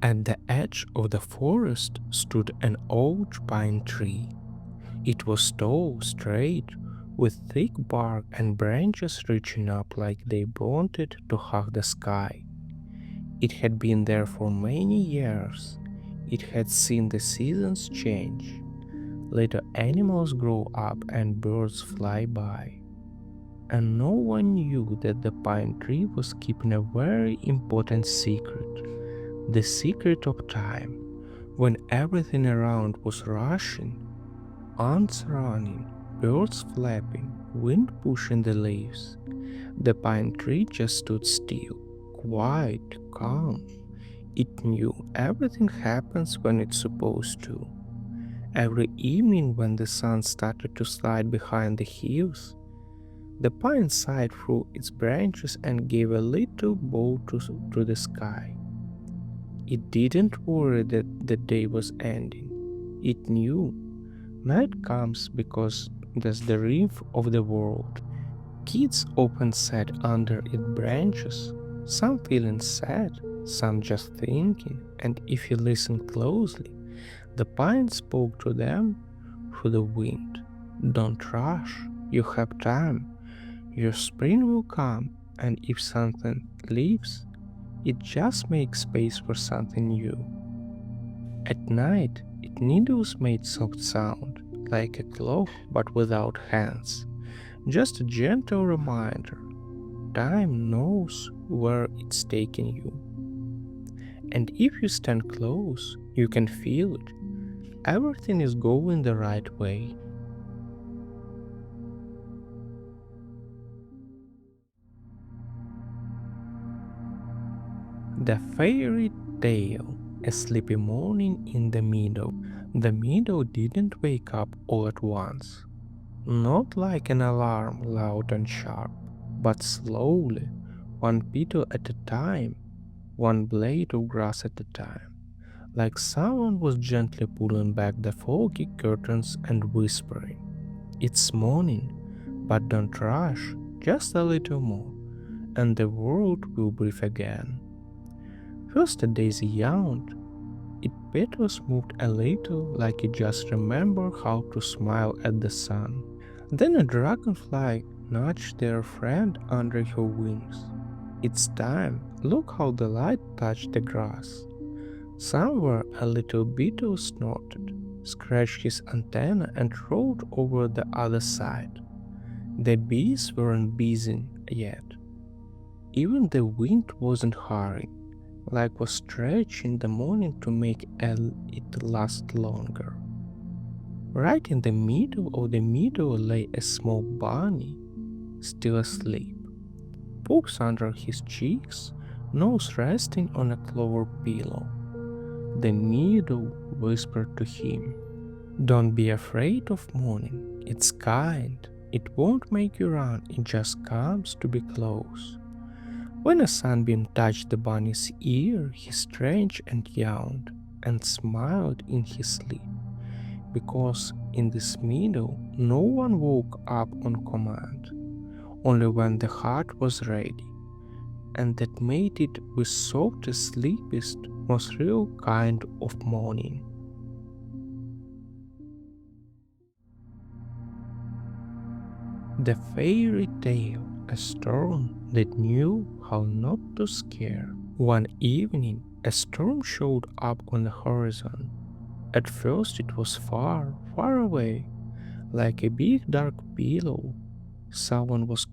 At the edge of the forest stood an old pine tree. It was tall, straight, with thick bark and branches reaching up like they wanted to hug the sky. It had been there for many years. It had seen the seasons change. Later animals grow up and birds fly by. And no one knew that the pine tree was keeping a very important secret, the secret of time. When everything around was rushing, ants running, birds flapping, wind pushing the leaves, the pine tree just stood still, quiet, calm. It knew everything happens when it's supposed to. Every evening when the sun started to slide behind the hills, the pine sighed through its branches and gave a little bow to the sky. It didn't worry that the day was ending. It knew night comes because that's the rhythm of the world. Kids often sat under its branches, some feeling sad, some just thinking, and if you listen closely, the pine spoke to them through the wind. Don't rush, you have time. Your spring will come, and if something leaves, it just makes space for something new. At night, its needles made soft sound, like a clock but without hands. Just a gentle reminder. Time knows where it's taking you. And if you stand close, you can feel it. Everything is going the right way. The fairy tale, a sleepy morning in the meadow. The meadow didn't wake up all at once. Not like an alarm, loud and sharp, but slowly, one petal at a time, one blade of grass at a time, like someone was gently pulling back the foggy curtains and whispering, "It's morning, but don't rush, just a little more, and the world will breathe again." First a daisy yawned. Its petals moved a little, like it just remembered how to smile at the sun. Then a dragonfly nudged their friend under her wings. "It's time. Look how the light touched the grass." Somewhere a little beetle snorted, scratched his antenna, and rolled over the other side. The bees weren't busy yet. Even the wind wasn't hurrying, like was stretching the morning to make it last longer. Right in the middle of the meadow lay a small bunny, still asleep, pokes under his cheeks, nose resting on a clover pillow. The meadow whispered to him, "Don't be afraid of morning. It's kind. It won't make you run, it just comes to be close." When a sunbeam touched the bunny's ear, he stretched and yawned and smiled in his sleep, because in this meadow no one woke up on command, only when the heart was ready, and that made it the softest, sleepiest, most real kind of morning. The fairy tale, a storm that knew how not to scare. One evening, a storm showed up on the horizon. At first it was far, far away, like a big dark pillow someone was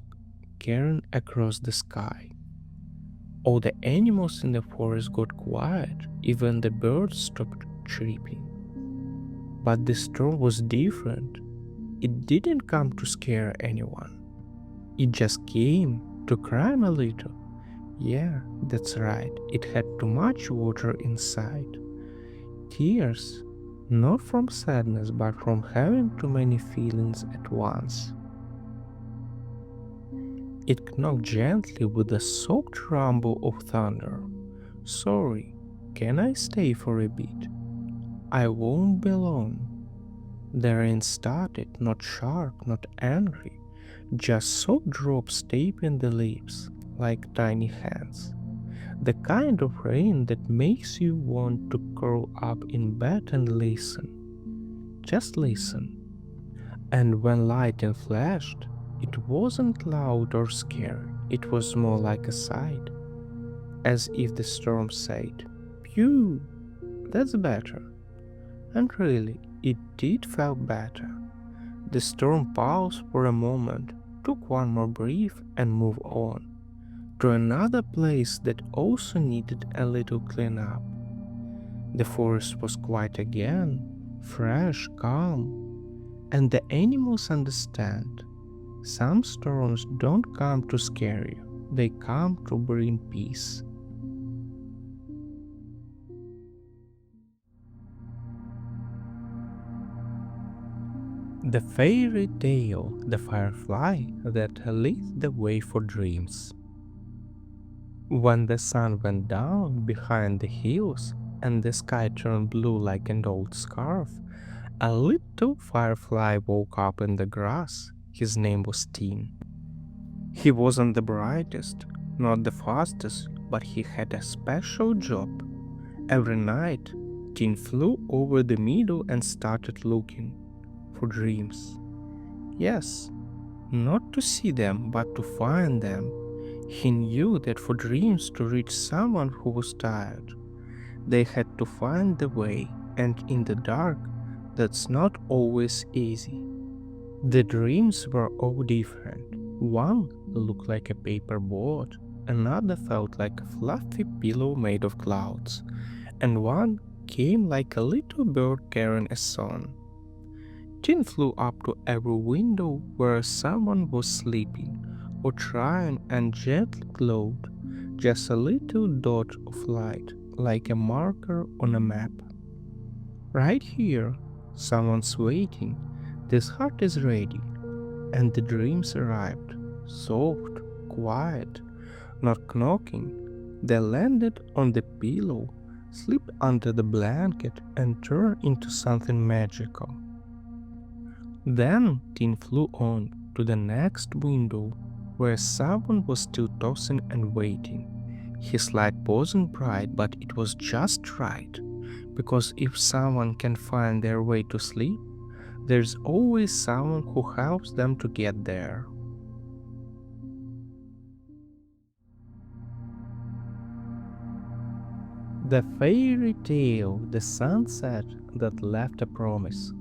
carrying across the sky. All the animals in the forest got quiet, even the birds stopped chirping. But the storm was different. It didn't come to scare anyone. It just came to cry a little. Yeah, that's right, it had too much water inside. Tears, not from sadness but from having too many feelings at once. It knocked gently with a soft rumble of thunder. "Sorry, can I stay for a bit? I won't be long." The rain started, not sharp, not angry, just soft drops tapping the leaves like tiny hands. The kind of rain that makes you want to curl up in bed and listen. Just listen. And when lightning flashed, it wasn't loud or scary, it was more like a sigh, as if the storm said, "Phew, that's better." And really, it did feel better. The storm paused for a moment, took one more breath, and moved on to another place that also needed a little cleanup. The forest was quiet again, fresh, calm, and the animals understand. Some storms don't come to scare you, they come to bring peace. The fairy tale, the firefly that lit the way for dreams. When the sun went down behind the hills and the sky turned blue like an old scarf, a little firefly woke up in the grass. His name was Tin. He wasn't the brightest, not the fastest, but he had a special job. Every night, Tin flew over the meadow and started looking for dreams. Yes, not to see them, but to find them. He knew that for dreams to reach someone who was tired, they had to find the way, and in the dark, that's not always easy. The dreams were all different. One looked like a paper boat, another felt like a fluffy pillow made of clouds, and one came like a little bird carrying a song. Tin flew up to every window where someone was sleeping or trying and gently glowed, just a little dot of light, like a marker on a map. Right here, someone's waiting. This heart is ready, and the dreams arrived. Soft, quiet, not knocking. They landed on the pillow, slipped under the blanket, and turned into something magical. Then Tin flew on to the next window, where someone was still tossing and waiting. His light wasn't bright, but it was just right, because if someone can find their way to sleep, there's always someone who helps them to get there. The fairy tale, the sunset that left a promise.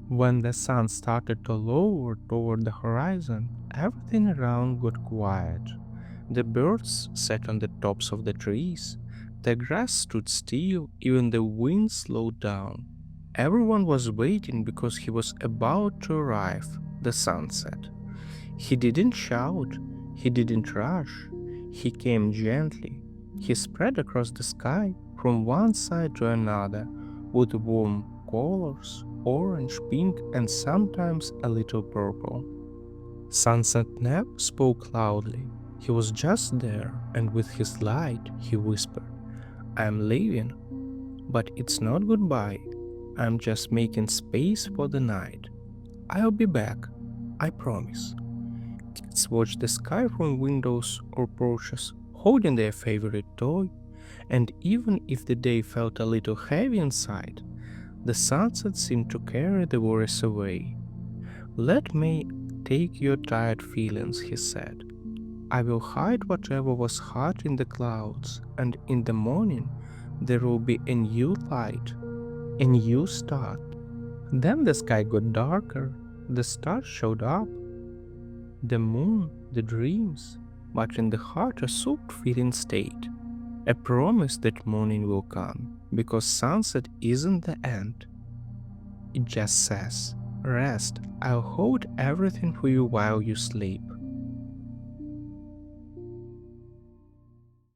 When the sun started to lower toward the horizon, everything around got quiet. The birds sat on the tops of the trees, the grass stood still, even the wind slowed down. Everyone was waiting because he was about to arrive, the sunset. He didn't shout, he didn't rush, he came gently. He spread across the sky from one side to another with warm colors, orange, pink, and sometimes a little purple. Sunset never spoke loudly. He was just there, and with his light, he whispered, "I'm leaving, but it's not goodbye. I'm just making space for the night. I'll be back, I promise." Kids watched the sky from windows or porches, holding their favorite toy, and even if the day felt a little heavy inside, the sunset seemed to carry the worries away. "Let me take your tired feelings," he said. "I will hide whatever was hot in the clouds, and in the morning there will be a new light, a new start." Then the sky got darker, the stars showed up, the moon, the dreams, but in the heart a soft feeling stayed. A promise that morning will come, because sunset isn't the end. It just says, "Rest, I'll hold everything for you while you sleep."